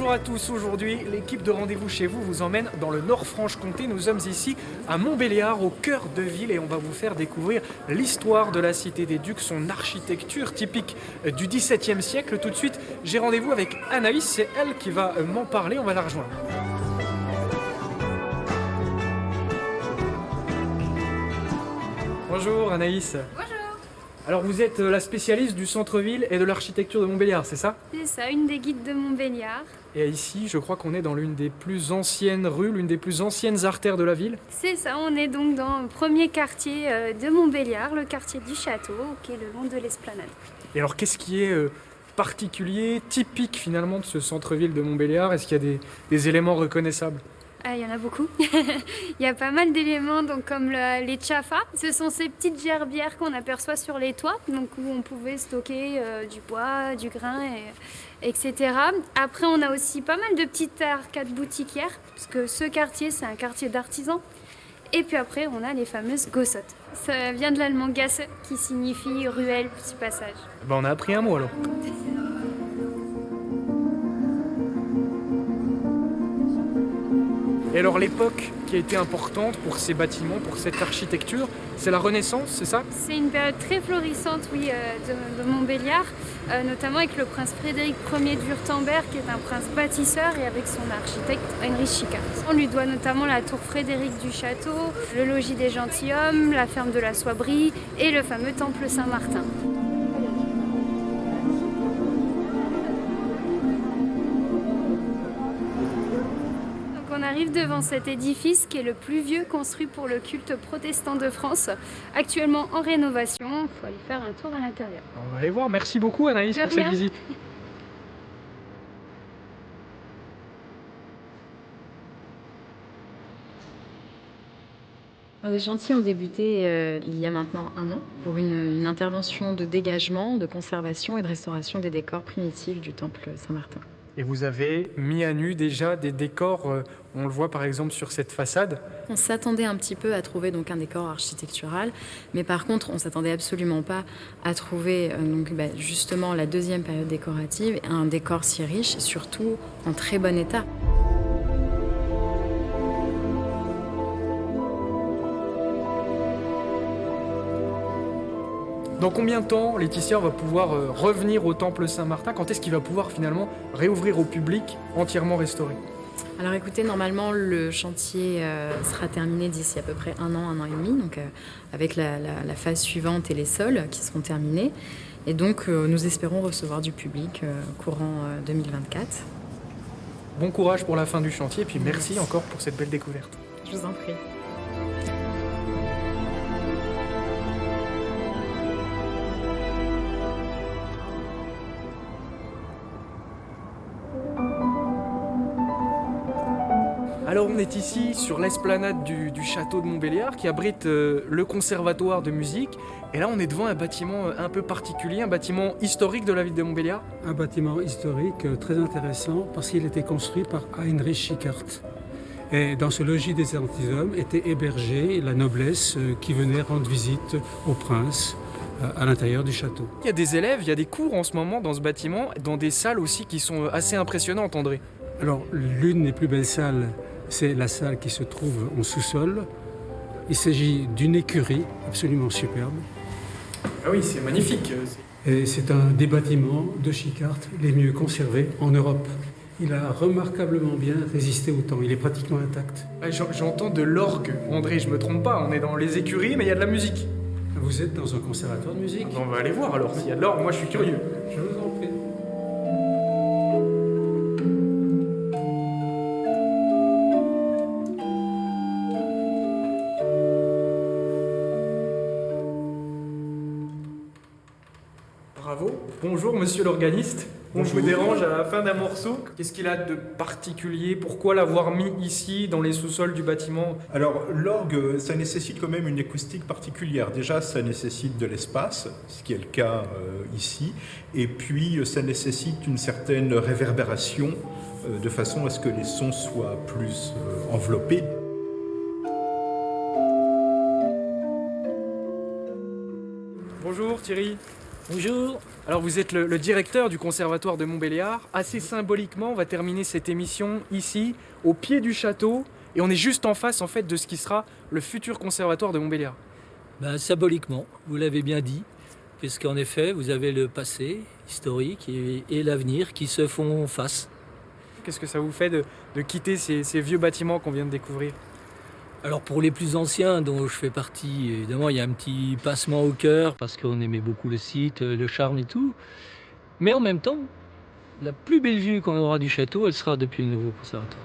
Bonjour à tous, aujourd'hui l'équipe de Rendez-vous chez vous vous emmène dans le Nord-Franche-Comté. Nous sommes ici à Montbéliard, au cœur de ville, et on va vous faire découvrir l'histoire de la Cité des Ducs, son architecture typique du XVIIe siècle. Tout de suite, j'ai rendez-vous avec Anaïs, c'est elle qui va m'en parler, on va la rejoindre. Bonjour Anaïs. Bonjour. Alors vous êtes la spécialiste du centre-ville et de l'architecture de Montbéliard, c'est ça? C'est ça, une des guides de Montbéliard. Et ici, je crois qu'on est dans l'une des plus anciennes rues, l'une des plus anciennes artères de la ville. C'est ça, on est donc dans le premier quartier de Montbéliard, le quartier du château, qui est le long de l'esplanade. Et alors qu'est-ce qui est particulier, typique finalement de ce centre-ville de Montbéliard? Est-ce qu'il y a des éléments reconnaissables? Ah, il y en a beaucoup. Il y a pas mal d'éléments, donc comme les tchafas. Ce sont ces petites gerbières qu'on aperçoit sur les toits, donc où on pouvait stocker du bois, du grain, etc. Après, on a aussi pas mal de petites arcades boutiquières, parce que ce quartier, c'est un quartier d'artisans. Et puis après, on a les fameuses gossottes. Ça vient de l'allemand Gasse, qui signifie ruelle, petit passage. On a appris un mot alors. Et alors l'époque qui a été importante pour ces bâtiments, pour cette architecture, c'est la Renaissance, c'est ça? C'est une période très florissante, oui, de Montbéliard, notamment avec le prince Frédéric Ier de Wurtemberg, qui est un prince bâtisseur, et avec son architecte Heinrich Schickard. On lui doit notamment la tour Frédéric du château, le logis des gentilshommes, la ferme de la Soierie et le fameux temple Saint-Martin. On arrive devant cet édifice qui est le plus vieux construit pour le culte protestant de France, actuellement en rénovation. Il faut aller faire un tour à l'intérieur. On va aller voir, merci beaucoup Anaïs pour cette visite. Les chantiers ont débuté il y a maintenant un an pour une intervention de dégagement, de conservation et de restauration des décors primitifs du temple Saint-Martin. Et vous avez mis à nu déjà des décors, on le voit par exemple sur cette façade. On s'attendait un petit peu à trouver donc un décor architectural, mais par contre, on s'attendait absolument pas à trouver justement la deuxième période décorative, un décor si riche et surtout en très bon état. Dans combien de temps Laetitia va pouvoir revenir au temple Saint-Martin? Quand est-ce qu'il va pouvoir finalement réouvrir au public, entièrement restauré? Alors écoutez, normalement le chantier sera terminé d'ici à peu près un an et demi, donc avec la phase suivante et les sols qui seront terminés. Et donc nous espérons recevoir du public courant 2024. Bon courage pour la fin du chantier, et puis merci encore pour cette belle découverte. Je vous en prie. Alors on est ici sur l'esplanade du château de Montbéliard qui abrite le conservatoire de musique. Et là on est devant un bâtiment un peu particulier, un bâtiment historique de la ville de Montbéliard. Un bâtiment historique très intéressant parce qu'il était construit par Heinrich Schickard. Et dans ce logis des gentilshommes était hébergée la noblesse qui venait rendre visite au prince à l'intérieur du château. Il y a des élèves, il y a des cours en ce moment dans ce bâtiment, dans des salles aussi qui sont assez impressionnantes, André. Alors l'une des plus belles salles, c'est la salle qui se trouve en sous-sol. Il s'agit d'une écurie absolument superbe. Ah oui, c'est magnifique. Et c'est un des bâtiments de Schickard les mieux conservés en Europe. Il a remarquablement bien résisté au temps, il est pratiquement intact. J'entends de l'orgue, André, je me trompe pas, on est dans les écuries mais il y a de la musique. Vous êtes dans un conservatoire de musique? On va aller voir alors s'il y a de l'orgue, moi je suis curieux. Je vous en prie. Bravo. Bonjour monsieur l'organiste. On vous dérange à la fin d'un morceau. Qu'est-ce qu'il a de particulier? Pourquoi l'avoir mis ici, dans les sous-sols du bâtiment? Alors l'orgue, ça nécessite quand même une acoustique particulière. Déjà, ça nécessite de l'espace, ce qui est le cas ici. Et puis, ça nécessite une certaine réverbération, de façon à ce que les sons soient plus enveloppés. Bonjour Thierry. Bonjour. Alors vous êtes le directeur du conservatoire de Montbéliard. Assez symboliquement, on va terminer cette émission ici, au pied du château, et on est juste en face en fait de ce qui sera le futur conservatoire de Montbéliard. Symboliquement, vous l'avez bien dit, puisqu'en effet, vous avez le passé historique et l'avenir qui se font face. Qu'est-ce que ça vous fait de quitter ces vieux bâtiments qu'on vient de découvrir? Alors pour les plus anciens, dont je fais partie, évidemment, il y a un petit passement au cœur, parce qu'on aimait beaucoup le site, le charme et tout. Mais en même temps, la plus belle vue qu'on aura du château, elle sera depuis le nouveau conservatoire.